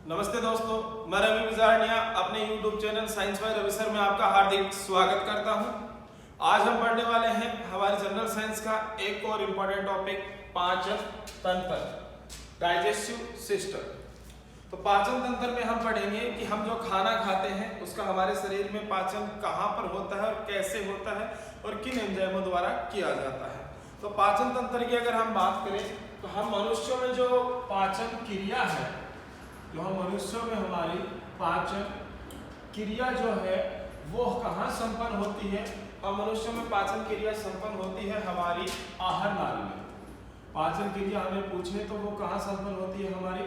नमस्ते दोस्तों, मैं रवि बिजारनिया अपने YouTube channel science by Ravi sir में आपका हार्दिक स्वागत करता हूं। आज हम पढ़ने वाले हैं हमारे जनरल साइंस का एक और इम्पोर्टेंट टॉपिक पाचन तंत्र, डाइजेस्टिव सिस्टम। तो पाचन तंत्र में हम पढ़ेंगे कि हम जो खाना खाते हैं उसका हमारे शरीर में पाचन कहाँ पर होता है और कैसे होता है और किन एंजाइमों द्वारा किया जाता है। तो पाचन तंत्र की अगर हम बात करें तो हम मनुष्यों में जो पाचन क्रिया है, जो हम मनुष्यों में हमारी पाचन क्रिया जो है वो कहाँ संपन्न होती है। हम मनुष्यों में पाचन क्रिया संपन्न होती है हमारी आहार नाल में। पाचन क्रिया हमें पूछे तो वो कहाँ संपन्न होती है, हमारी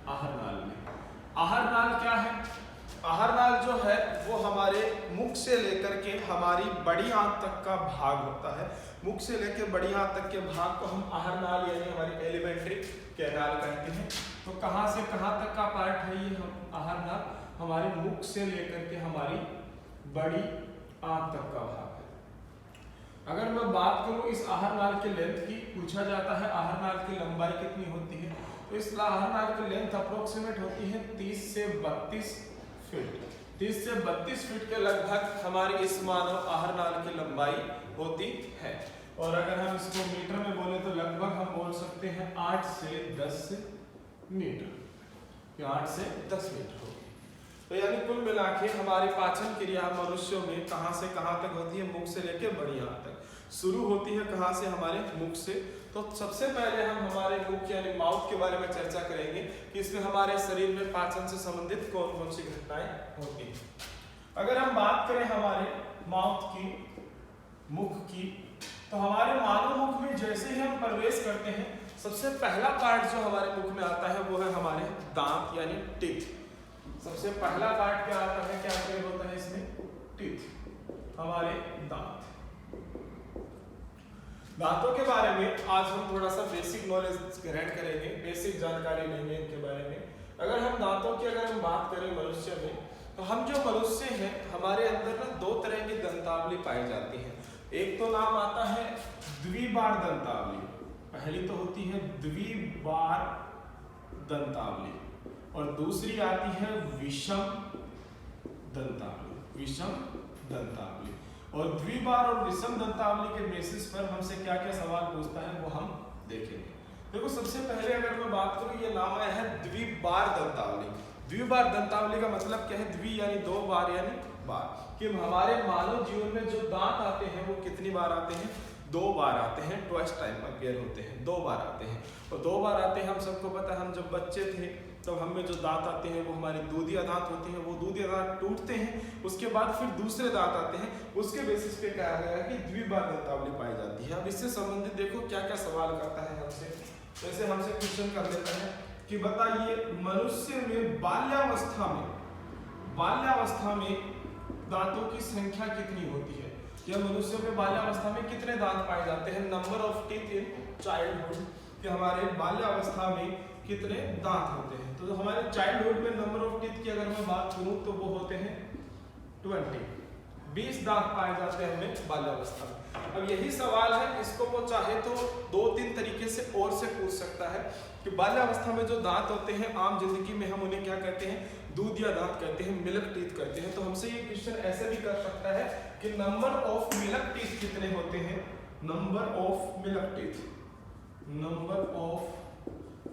आहार नाल में। आहार नाल क्या है? आहार नाल जो है वो हमारे मुख से लेकर के हमारी बड़ी आंत तक का भाग होता है। मुख से लेकर बड़ी आंत तक के भाग को हम आहार नाल यानी हमारी एलिमेंट्री कैनाल कहते हैं। तो कहाँ से कहाँ तक का पार्ट है ये हम आहार नाल? हमारे मुख से लेकर के हमारी बड़ी आंत तक का भाग है। अगर मैं बात करूं इस आहार नाल के लेंथ की, पूछा जाता है आहार नाल की लंबाई कितनी होती है, तो इस आहार नाल की लेंथ अप्रोक्सीमेट होती है 30 से 32 फीट। 30 से 32 फीट के लगभग हमारी इस मानव आहार नाल की लंबाई होती है। और अगर हम इसको मीटर में बोले तो लगभग हम बोल सकते हैं 8 से 10 मीटर, 8 से 10 मीटर होगी। तो यानी कुल मिला के हमारी पाचन क्रिया मनुष्यों में कहाँ से कहाँ तक होती है? मुख से लेकर बड़ी आंत तक। शुरू होती है कहाँ से? हमारे मुख से। तो सबसे पहले हम हमारे मुख यानी माउथ के बारे में चर्चा करेंगे कि इसमें हमारे शरीर में पाचन से संबंधित कौन कौन सी घटनाएं होती हैं। अगर हम बात करें हमारे माउथ की, मुख की, तो हमारे मानव मुख में जैसे ही हम प्रवेश करते हैं सबसे पहला पार्ट जो हमारे मुख में आता है वो है हमारे दांत यानी टीथ। सबसे पहला पार्ट क्या आता है, क्या प्रयोग होता है इसमें? टीथ, हमारे दांत। दांतों के बारे में आज हम थोड़ा सा बेसिक नॉलेज ग्रहण करेंगे, बेसिक जानकारी लेंगे इनके बारे में। अगर हम दांतों की अगर हम बात करें मनुष्य में, तो हम जो मनुष्य हैं हमारे अंदर ना दो तरह की दंतावली पाई जाती है। एक तो नाम आता है द्विबार दंतावली, पहली तो होती है द्विबार दंतावली और दूसरी आती है विषम दंतावली, विषम दंतावली। और द्विबार और विषम दंतावली के बेसिस पर हमसे क्या क्या सवाल पूछता है वो हम देखेंगे। देखो सबसे पहले अगर मैं बात करूं, ये नाम आया है द्विबार दंतावली। द्विबार दंतावली का मतलब क्या है? द्वि यानी दो, बार यानी बार। कि हमारे मानव जीवन में जो दांत आते हैं वो कितनी बार आते हैं? 2 बार आते हैं। ट्वाइस टाइम अपीयर होते हैं, 2 बार आते हैं। और 2 बार आते हैं, हम सबको पता है, हम जब बच्चे थे तो हमें जो दांत आते हैं वो हमारे दूधिया दांत होते हैं। वो दूधिया दांत टूटते हैं, उसके बाद फिर दूसरे दांत आते हैं। उसके बेसिस पे कहा गया कि द्विबार दंतावली पाई जाती है। अब इससे संबंधित देखो क्या क्या सवाल करता है हमसे। जैसे हमसे क्वेश्चन कर लेता है कि बताइए मनुष्य में बाल्यावस्था में दांतों की संख्या कितनी होती है? या मनुष्य में बाल्यावस्था में कितने दांत पाए जाते हैं? Number of teeth in childhood, कि हमारे बाल्यावस्था में कितने दांत होते हैं। तो हमारे चाइल्डहुड में नंबर ऑफ टीथ की अगर मैं बात करूं तो वो होते हैं 20 दांत पाए जाते हैं हमें बाल्यावस्था में। अब यही सवाल है, इसको वो चाहे तो 2-3 तरीके से और से पूछ सकता है कि बाल्यावस्था में जो दांत होते हैं आम जिंदगी में हम उन्हें क्या कहते हैं? दूधिया दांत कहते हैं, मिल्क टीथ कहते हैं। तो हमसे ये क्वेश्चन ऐसे भी कर सकता है कि नंबर ऑफ मिल्क टीथ कितने होते हैं? Number of milk teeth, number of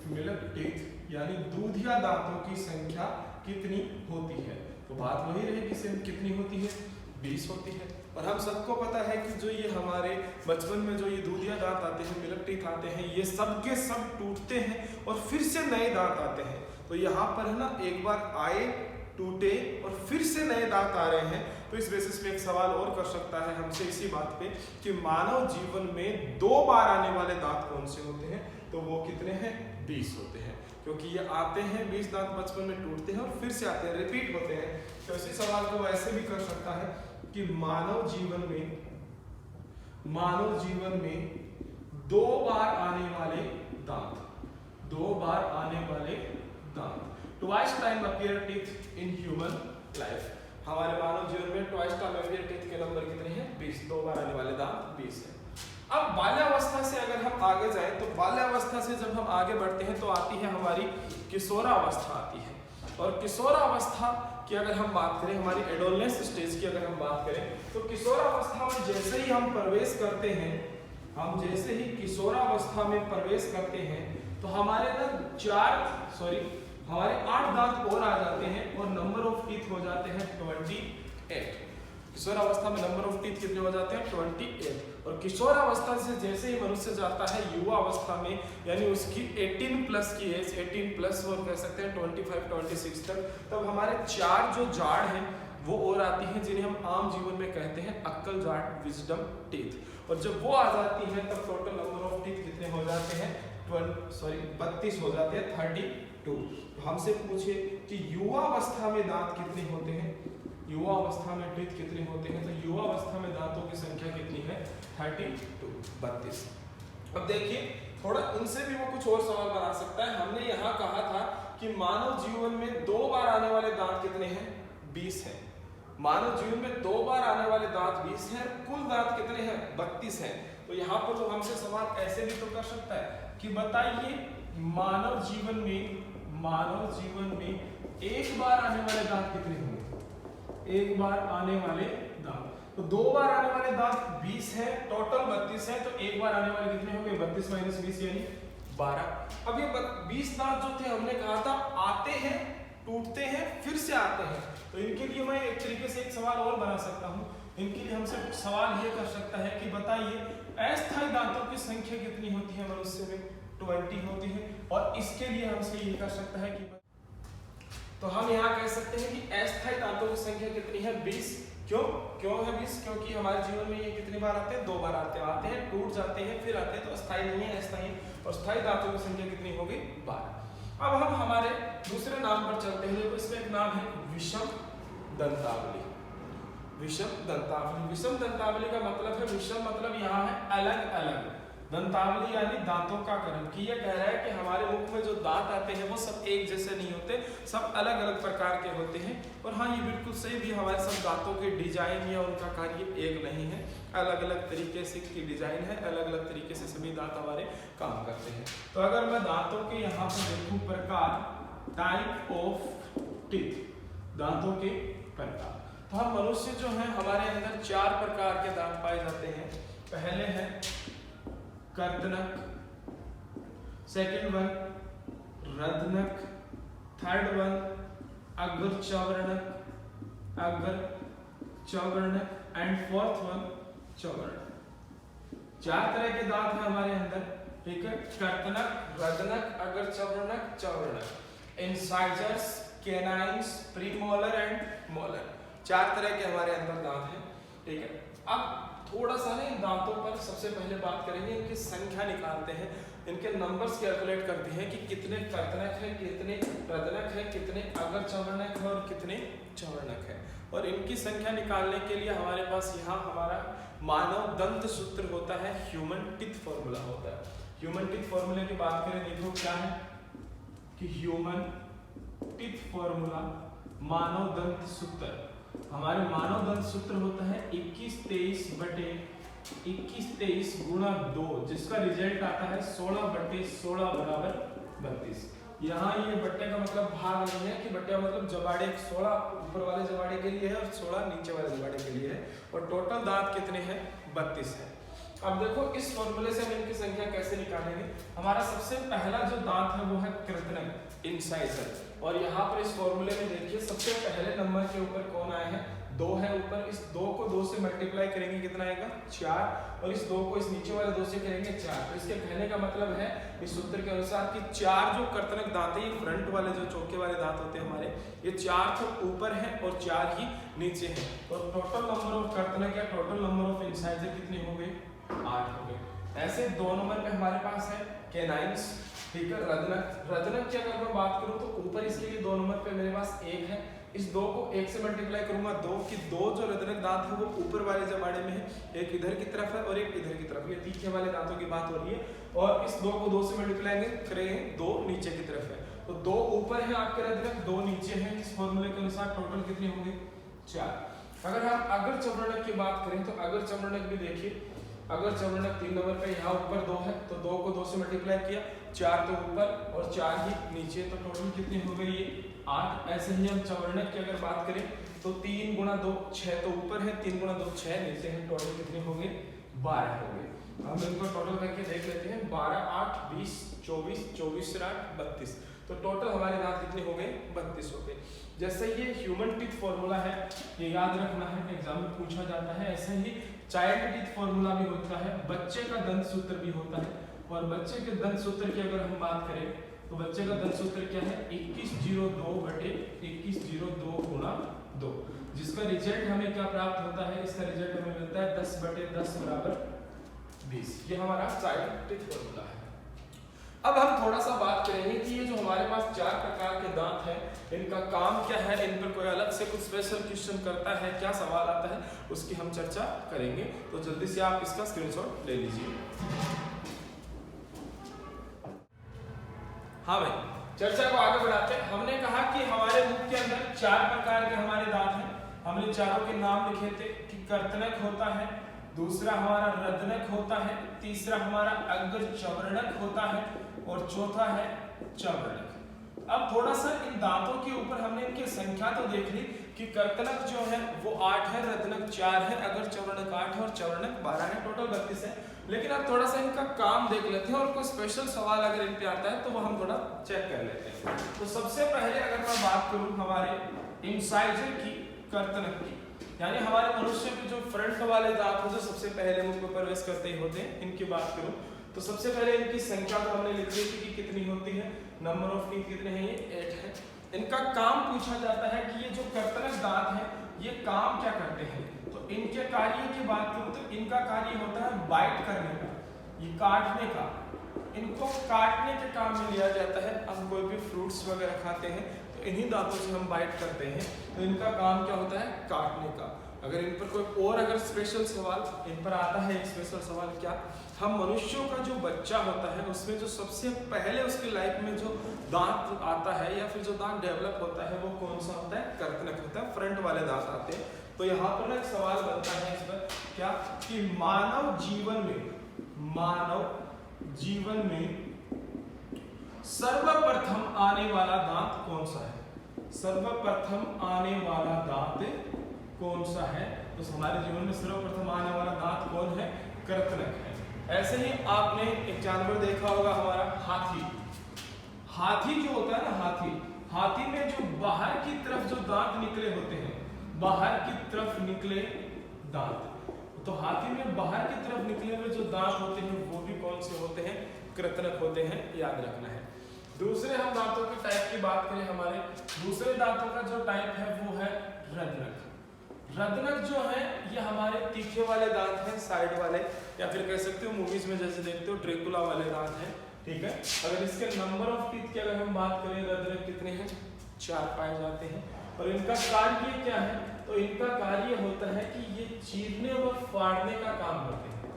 milk teeth यानी दूधिया दांतों की संख्या कितनी होती है? तो बात वही रहेगी, सेम कितनी होती है? 20 होती है। और हम सबको पता है कि जो ये हमारे बचपन में जो ये दूधिया दांत आते हैं, मिल्क टीथ आते हैं, ये सब के सब टूटते हैं और फिर से नए दांत आते हैं। तो यहाँ पर है ना, एक बार आए, टूटे और फिर से नए दांत आ रहे हैं। तो इस बेसिस पे एक सवाल और कर सकता है हमसे इसी बात पे कि मानव जीवन में 2 बार आने वाले दांत कौन से होते हैं? तो वो कितने हैं? 20 होते हैं। क्योंकि ये आते हैं 20 दांत बचपन में टूटते हैं और फिर से आते हैं, रिपीट होते हैं। तो इसी सवाल को ऐसे भी कर सकता है कि मानव जीवन में 2 बार आने वाले दांत, 2 बार आने वाले दांत, twice time appear teeth in human life. हमारे मानव जीवन में ट्वाइस टाइम अपीयर टीथ के नंबर कितने हैं? 20, 2 बार आने वाले दांत 20 है। अब बाल्यावस्था से अगर हम आगे जाएं तो बाल्यावस्था से जब हम आगे बढ़ते हैं तो आती है हमारी किशोरावस्था आती है। और किशोरावस्था की अगर हम बात करें, हमारी एडोलेंस स्टेज की अगर हम बात करें, तो किशोरावस्था में जैसे ही हम प्रवेश करते हैं, किशोरावस्था में प्रवेश करते हैं तो हमारे हमारे 8 दांत और आ जाते हैं और नंबर ऑफ टीथ हो जाते हैं 28। किशोरावस्था में नंबर ऑफ टीथ कितने हो जाते हैं? 28। और किशोरावस्था से जैसे ही मनुष्य जाता है युवा अवस्था में, यानी उसकी 18 प्लस की एज, 18 प्लस और कह सकते हैं 25-26 तक, तब हमारे 4 जो जाड़ हैं वो और आती हैं, जिन्हें हम आम जीवन में कहते हैं अक्कल जाड़, विजडम टीथ। और जब वो आ जाती है तब टोटल नंबर ऑफ टीथ कितने हो जाते हैं? 32 हो जाते हैं, 32। तो हमसे पूछे कि युवा अवस्था में दांत कितने होते हैं, युवा अवस्था में टीथ कितने होते हैं, तो युवा अवस्था में दांतों की संख्या कितनी है? 32। अब देखिए थोड़ा इनसे भी वो कुछ और सवाल बना सकता है। हमने यहाँ कहा था कि मानव जीवन में 2 बार आने वाले दांत कितने हैं? 20 हैं। मानव जीवन में 2 बार आने वाले दांत 20 हैं, कुल दांत कितने हैं? 32 हैं। तो यहाँ पर तो हमसे सवाल ऐसे भी तो कर सकता है कि बताइए मानव जीवन में एक बार आने वाले दांत कितने होंगे? एक बार आने वाले दांत, तो 2 बार आने वाले दांत 20 है, टोटल 32 है, तो एक बार आने वाले कितने होंगे? 32 माइनस 20 यानी 12। अब ये 20 दांत जो थे हमने कहा था आते हैं, टूटते हैं, फिर से आते हैं, तो इनके लिए मैं एक तरीके से एक सवाल और बना सकता हूँ। इनके लिए हमसे सवाल ये कर सकता है कि बताइए अस्थायी दांतों की संख्या कितनी होती है मनुष्य में? 20 होती है। और इसके लिए हमसे ये कर सकता है कि तो हम यहाँ कह सकते हैं कि अस्थायी दांतों की संख्या कितनी है? 20। क्यों है 20? क्योंकि हमारे जीवन में ये कितनी बार आते हैं? 2 बार आते हैं, टूट जाते हैं, फिर आते हैं, तो अस्थायी नहीं है, अस्थायी। और स्थायी दांतों की संख्या कितनी होगी? 12। अब हम हमारे दूसरे नाम पर चलते हैं। देखो इसमें एक नाम है विषम दंतावली। विषम दंतावली का मतलब है, विषम मतलब यहाँ है अलग अलग, दंतावली यानी दांतों का क्रम। कि ये कह रहा है कि हमारे मुख में जो दांत आते हैं वो सब एक जैसे नहीं होते, सब अलग अलग प्रकार के होते हैं। और हाँ, ये बिल्कुल सही भी, हमारे सब दांतों के डिजाइन या उनका कार्य एक नहीं है, अलग अलग तरीके से की डिजाइन है, अलग अलग तरीके से सभी दांत हमारे काम करते हैं। तो अगर मैं दांतों के यहाँ पर देखूं प्रकार, टाइप ऑफ टीथ, दांतों के प्रकार, तो हम मनुष्य जो है हमारे अंदर 4 प्रकार के दांत पाए जाते हैं। पहले है कर्तनक, सेकंड वन रदनक, थर्ड वन अग्रचौवर्णक एंड फोर्थ वन चौवर्णक। 4 तरह के दांत हैं हमारे अंदर, ठीक है? कर्तनक, रदनक, अग्रचौवर्णक, चौवर्णक। Incisors, canines, premolar and molar. 4 तरह के हमारे अंदर दांत हैं, ठीक है? अब थोड़ा सा ना इन दांतों पर सबसे पहले बात करेंगे, इनकी संख्या निकालते हैं, इनके नंबर्स कैलकुलेट करते हैं कि कितने कर्तनक है, कितने रदनक है, कितने अग्रचौवर्णक है और कितने चौवर्णक है। और इनकी संख्या निकालने के लिए हमारे पास यहाँ हमारा मानव दंत सूत्र होता है, ह्यूमन टीथ फॉर्मूला होता है। ह्यूमन टीथ फॉर्मूले की बात करें, देखो क्या है कि ह्यूमन टीथ फॉर्मूला, मानव दंत सूत्र, हमारे मानव दंत सूत्र होता है 21-23 गुणा 2, जिसका रिजल्ट आता है 16/16 बराबर 32। यहाँ ये बट्टे का मतलब भाग नहीं है कि बट्टे का मतलब जबाड़े, 16 ऊपर वाले जबाड़े के लिए है और 16 नीचे वाले जबाड़े के लिए है। और टोटल दांत कितने हैं? 32 है। अब देखो इस फॉर्मूले से हम इनकी संख्या कैसे निकालेंगे। हमारा सबसे पहला जो दांत है वो है कृतनक, इंसाइजर। और यहाँ पर इस फॉर्मूले में देखिए सबसे पहले नंबर के ऊपर कौन आया है? 2 है ऊपर। इस 2 को 2 से मल्टीप्लाई करेंगे, कितना आएगा? 4। और इस 2 को इस नीचे वाले 2 से करेंगे 4। तो इसके कहने का मतलब है इस सूत्र के अनुसार कि 4 जो कर्तनक दांत है, ये फ्रंट वाले जो चौके वाले दांत होते हैं हमारे, ये 4 तो ऊपर है और 4 ही नीचे है। और टोटल नंबर ऑफ कर्तनक या टोटल नंबर ऑफ इंसाइजर कितने हो गए? 8 हो गए। ऐसे 2 नंबर पे हमारे पास है कैनाइन्स, ठीक है? रदनक की अगर मैं बात करूं तो ऊपर इसके लिए 2 नंबर पे मेरे पास 1 है। इस 2 को 1 से मल्टीप्लाई करूंगा 2 की 2 जो रदनक दांत है वो ऊपर वाले जबाड़े में है, एक इधर की तरफ है और एक इधर की तरफ, ये तीखे वाले दांतों की बात हो रही है। और इस 2 को 2 से मल्टीप्लाई करेंगे 2 नीचे की तरफ है, तो 2 ऊपर है आपके रदनक, 2 नीचे है। इस फॉर्मूले के अनुसार टोटल कितने होंगे? 4। अगर हम अग्रचौवर्णक की बात करें तो अग्रचौवर्णक भी देखिए, अगर चौवर्णक 3 नंबर पे यहाँ ऊपर 2 है तो 2 को 2 से मल्टीप्लाई किया 4 तो ऊपर और 4 ही नीचे, तो टोटल कितनी हो गई ये 8। ऐसे ही हम चवर्णक की अगर बात करें तो 3 गुणा 2 6 तो ऊपर है, 3 गुणा 2 6 नीचे है, टोटल कितने हो गए 12 हो गए। हम इनको टोटल करके देख लेते हैं, 12 8 20 24 24 8 32, तो टोटल हमारे दांत कितने हो गए 32 हो गए। जैसे ये ह्यूमन टीथ फॉर्मूला है, ये याद रखना है, एग्जाम में पूछा जाता है। ऐसे ही चाइल्ड टीथ फॉर्मूला भी होता है, बच्चे का दंत सूत्र भी होता है। और बच्चे के दंत सूत्र की अगर हम बात करें तो बच्चे का दंत सूत्र क्या है 2102 बटे 2102 गुणा 2, जिसका रिजल्ट हमें क्या प्राप्त होता है, इसका रिजल्ट हमें मिलता है 10 बटे 10 बराबर 20। ये हमारा चाइल्ड टीथ फॉर्मूला है। अब हम थोड़ा सा बात करेंगे कि ये जो हमारे पास 4 प्रकार के दांत हैं, इनका काम क्या है, इन पर कोई अलग से कुछ स्पेशल क्वेश्चन करता है, क्या सवाल आता है, उसकी हम चर्चा करेंगे। तो जल्दी से आप इसका स्क्रीनशॉट ले लीजिए। हाँ भाई, चर्चा को आगे बढ़ाते हैं। हमने कहा कि हमारे मुख के अंदर 4 प्रकार के हमारे दांत हैं। हमने चारों के नाम लिखे थे कि कर्तनक होता है, दूसरा हमारा रदनक होता है, तीसरा हमारा अग्रचवर्णक होता है और चौथा है चवर्णक। अब थोड़ा सा इन दांतों के ऊपर हमने इनकी संख्या तो देख ली कि कर्तनक जो है वो 8 है, रदनक 4 है, अग्रचवर्णक 8 है और चवर्णक 12 है, टोटल 32 है। लेकिन अब थोड़ा सा इनका काम देख लेते हैं और कोई स्पेशल सवाल अगर इन पे आता है तो वो हम थोड़ा चेक कर लेते हैं। तो सबसे पहले अगर मैं बात करूं हमारे इंसाइजर की, कर्तनक की, यानी हमारे मनुष्य के जो फ्रंट वाले दांत हैं जो सबसे पहले मुख में प्रवेश करते ही होते हैं, इनकी बात करूं तो सबसे पहले इनकी संख्या तो हमने लिख ली थी कि कितनी होती है, नंबर ऑफ टीथ कितने हैं, ये 8 है। इनका काम पूछा जाता है कि ये जो कर्तनक दांत है ये काम क्या करते हैं। तो इनके कार्य की बात करूं तो इनका कार्य होता है बाइट करने का, ये काटने का। इनको काटने के काम में लिया जाता है। हम कोई भी फ्रूट्स वगैरह खाते हैं तो इन्हीं दांतों से हम बाइट करते हैं, तो इनका काम क्या होता है, काटने का। अगर इन पर कोई और अगर स्पेशल सवाल इन पर आता है, एक स्पेशल सवाल क्या, हम मनुष्यों का जो बच्चा होता है उसमें जो सबसे पहले उसकी लाइफ में जो दांत आता है या फिर जो दांत डेवलप होता है वो कौन सा होता है, कर्तनक होता है, फ्रंट वाले दांत आते हैं। तो यहाँ पर ना एक सवाल बनता है इस पर क्या कि मानव जीवन में सर्वप्रथम आने वाला दांत कौन सा है, सर्वप्रथम आने वाला दांत कौन सा है। तो हमारे जीवन में सर्वप्रथम आने वाला दांत कौन है, कर्तनक है। ऐसे ही आपने एक जानवर देखा होगा हमारा हाथी जो होता है ना, हाथी में जो बाहर की तरफ जो दांत निकले होते हैं, बाहर की तरफ निकले दांत, तो हाथी में बाहर की तरफ निकले हुए जो दांत होते हैं वो भी कौन से होते हैं, कृतनक होते हैं, याद रखना है। दूसरे हम दांतों के टाइप की बात करें, हमारे दूसरे दांतों का जो टाइप है वो है रदनक। रदनक जो है ये हमारे तीखे वाले दांत हैं, साइड वाले, या फिर कह सकते हो मूवीज में जैसे देखते हो ड्रैकुला वाले दांत हैं, ठीक है। अगर इसके नंबर ऑफ टीथ की अगर हम बात करें, रदनक कितने हैं, 4 पाए जाते हैं। और इनका कार्य क्या है, तो इनका कार्य होता है कि ये चीरने व फाड़ने का काम करते हैं,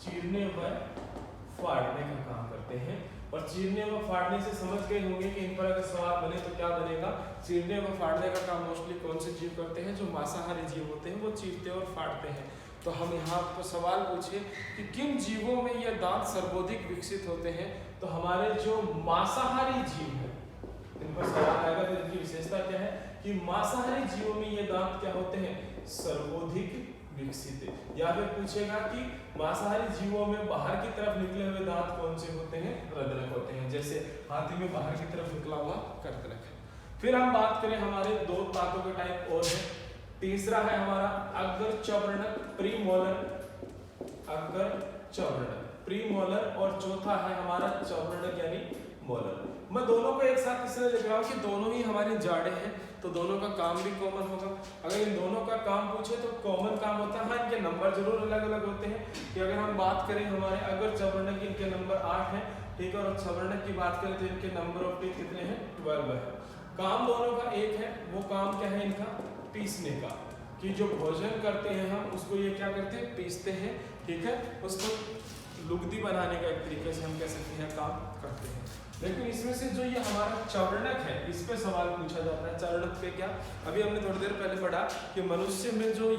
चीरने व फाड़ने का काम करते हैं। और चीरने व फाड़ने से समझ गए होंगे कि इन पर अगर सवाल बने तो क्या बनेगा। चीरने व फाड़ने का काम मोस्टली कौन से जीव करते हैं, जो मांसाहारी जीव होते हैं वो चीरते और फाड़ते हैं। तो हम यहाँ पर सवाल पूछे कि किन जीवों में ये दांत सर्वाधिक विकसित होते हैं, तो हमारे जो मांसाहारी जीव है इन पर सवाल आएगा। तो इनकी विशेषता क्या है कि मांसाहारी जीवों में ये दांत क्या होते हैं, सर्वाधिक विकसित है। या फिर पूछेगा कि मांसाहारी जीवों में बाहर की तरफ निकले हुए दांत कौन से होते हैं, रदनक होते हैं। जैसे हाथी में बाहर की तरफ निकला हुआ कर्तनक है। फिर हम बात करें हमारे 2 दांतों के टाइप और है। तीसरा है हमारा अग्रचवर्णक प्रीमोलर, अग्रचवर्णक प्रीमोलर, और चौथा है हमारा चवर्णक यानी मोलर। मैं दोनों को एक साथ इसलिए लिख रहा हूँ कि दोनों ही हमारे जाड़े हैं, तो दोनों का काम भी कॉमन होगा। अगर इन दोनों का काम पूछे तो कॉमन काम होता है, हाँ इनके नंबर जरूर अलग अलग होते हैं। कि अगर हम बात करें हमारे अग्रचवर्णक, इनके नंबर 8 है, ठीक है, और चवर्णक की बात करें तो इनके नंबर ऑफ टीथ कितने हैं, 12 है। काम दोनों का एक है, वो काम क्या है इनका, पीसने का, कि जो भोजन करते हैं हम उसको ये क्या करते हैं, पीसते हैं, ठीक है, उसको लुगदी बनाने का एक तरीके से हम कह सकते हैं काम करते हैं। लेकिन इसमें से जो ये हमारा चवर्णक है इस पे सवाल पूछा जाता है। चवर्णक पे क्या, अभी हमने थोड़ी देर पहले पढ़ा कि मनुष्य में जो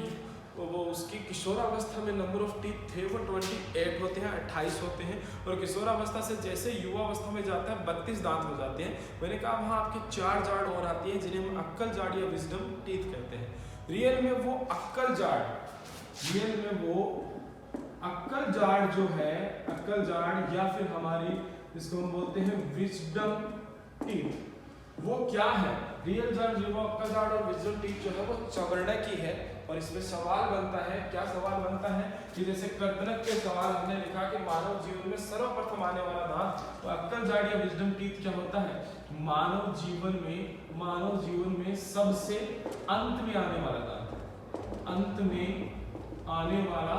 वो उसकी किशोरावस्था में नंबर ऑफ टीथ थे वो 28 होते हैं, 28 होते हैं। और किशोरावस्था से जैसे युवावस्था में जाता है 32 दांत हो जाते हैं। मैंने कहा वहाँ आपके 4 जाड़ और आती है जिन्हें हम अक्कल जाड़ या विजडम टीथ कहते हैं। रियल में वो अक्कल जाड़ जो है, अक्कल जाड़ या फिर हमारी जिसको हम बोलते हैं विजडम टीथ, वो क्या है? रियल जाड़ जो अक्कल जाड़ और विजडम टीथ जो है वो चवर्णकी है। और इसमें सवाल बनता है, क्या सवाल बनता है कि जैसे कर्तनक के सवाल हमने लिखा कि मानव जीवन में सर्वप्रथम आने वाला दांत, तो अक्कल जाड़ या विजडम टीथ क्या होता है? मानव जीवन में सबसे अंत में आने वाला दांत, अंत में आने वाला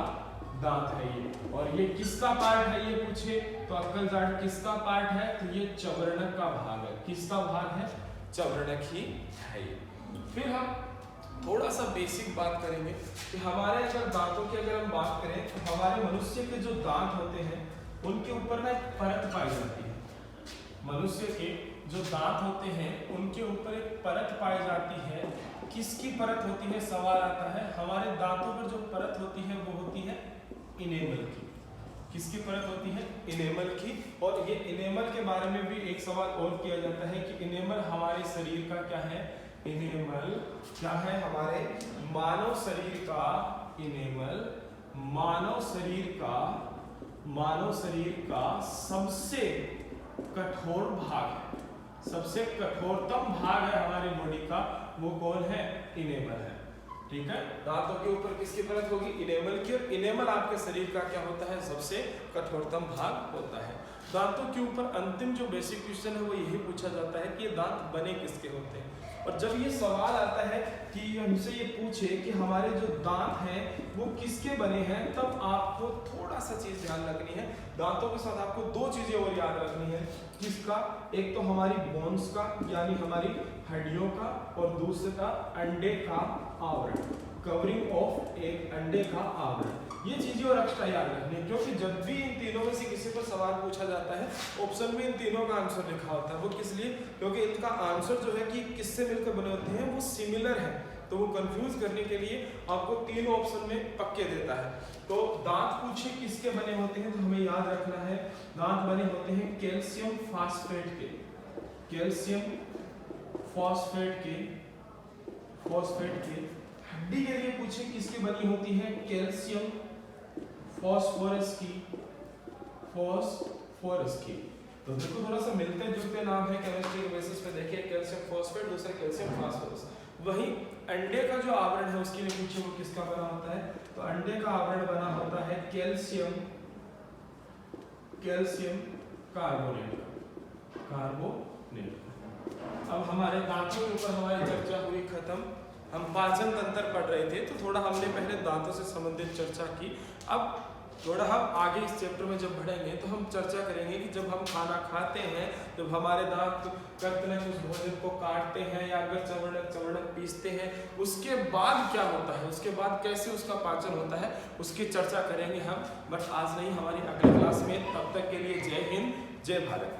दांत है ये। और ये किसका पार्ट है ये पूछे तो अक्कल जाड़ किसका पार्ट है? तो ये चवर्णक का भाग है। किसका भाग है? चवर्णक ही है ये। फिर हम थोड़ा सा बेसिक बात करेंगे कि हमारे अगर दांतों की अगर हम बात करें तो हमारे मनुष्य के जो दांत होते हैं उनके ऊपर ना एक परत पाई जाती है। मनुष्य के जो दांत होते हैं उनके ऊपर एक परत पाई जाती है। किसकी परत होती है? सवाल आता है। हमारे दांतों पर जो परत होती है वो होती है इनेमल की। किसकी परत होती है? इनेमल की। और ये इनेमल के बारे में भी एक सवाल और किया जाता है कि इनेमल हमारे शरीर का क्या है? इनेमल क्या है? हमारे मानव शरीर का इनेमल मानव शरीर का सबसे कठोर भाग है, सबसे कठोरतम भाग है हमारी बॉडी का। वो कौन है? इनेमल है। ठीक है, दांतों के ऊपर किसकी परत होगी? इनेमल की। और इनेमल आपके शरीर का क्या होता है? सबसे कठोरतम भाग होता है। दांतों के ऊपर अंतिम जो बेसिक क्वेश्चन है वो यही पूछा जाता है कि ये दांत बने किसके होते हैं। और जब ये सवाल आता है कि हमसे ये पूछे कि हमारे जो दांत हैं वो किसके बने हैं, तब आपको थोड़ा सा चीज ध्यान रखनी है। दांतों के साथ आपको 2 चीजें और याद रखनी है। किसका? एक तो हमारी बोन्स का यानी हमारी हड्डियों का, और दूसरा अंडे का आवरण, कवरिंग ऑफ एक अंडे का आवरण। ये चीजें और एक्स्ट्रा याद रखनी है, क्योंकि जब भी इन तीनों में से किसी पर सवाल पूछा जाता है ऑप्शन में इन तीनों का आंसर लिखा होता है। वो किस लिए? क्योंकि इनका आंसर जो है कि किससे मिलकर बने होते हैं वो सिमिलर है, तो वो कंफ्यूज करने के लिए आपको तीनों ऑप्शन में पक्के देता है। तो दांत पूछे किसके बने होते हैं तो हमें याद रखना है दांत बने होते हैं कैल्शियम फास्फेट के, कैल्शियम फॉस्फेट के। हड्डी के लिए पूछे किसकी बनी होती है? कैल्शियम फॉस्फोरस की। तो देखो थोड़ा सा मिलते जुलते नाम है केमिस्ट्री के बेसिस पे। देखिए कैल्शियम फॉस्फेट, दूसरा कैल्शियम फास्फोरस। वही अंडे का जो आवरण है उसके लिए पूछे वो किसका बना होता है? तो अंडे का आवरण बना होता है कैल्शियम कार्बोनेट। अब हमारे दांतों के ऊपर हमारी चर्चा हुई खत्म। हम पाचन तंत्र पढ़ रहे थे तो थोड़ा हमने पहले दांतों से संबंधित चर्चा की। अब थोड़ा हम आगे इस चैप्टर में जब बढ़ेंगे तो हम चर्चा करेंगे कि जब हम खाना खाते हैं, जब हमारे दांत कर्तनक उस भोजन को काटते हैं या अगर चवर्णक पीसते हैं, उसके बाद क्या होता है, उसके बाद कैसे उसका पाचन होता है, उसकी चर्चा करेंगे हम। बट आज नहीं, हमारी अगली क्लास में। तब तक के लिए जय हिंद, जय भारत।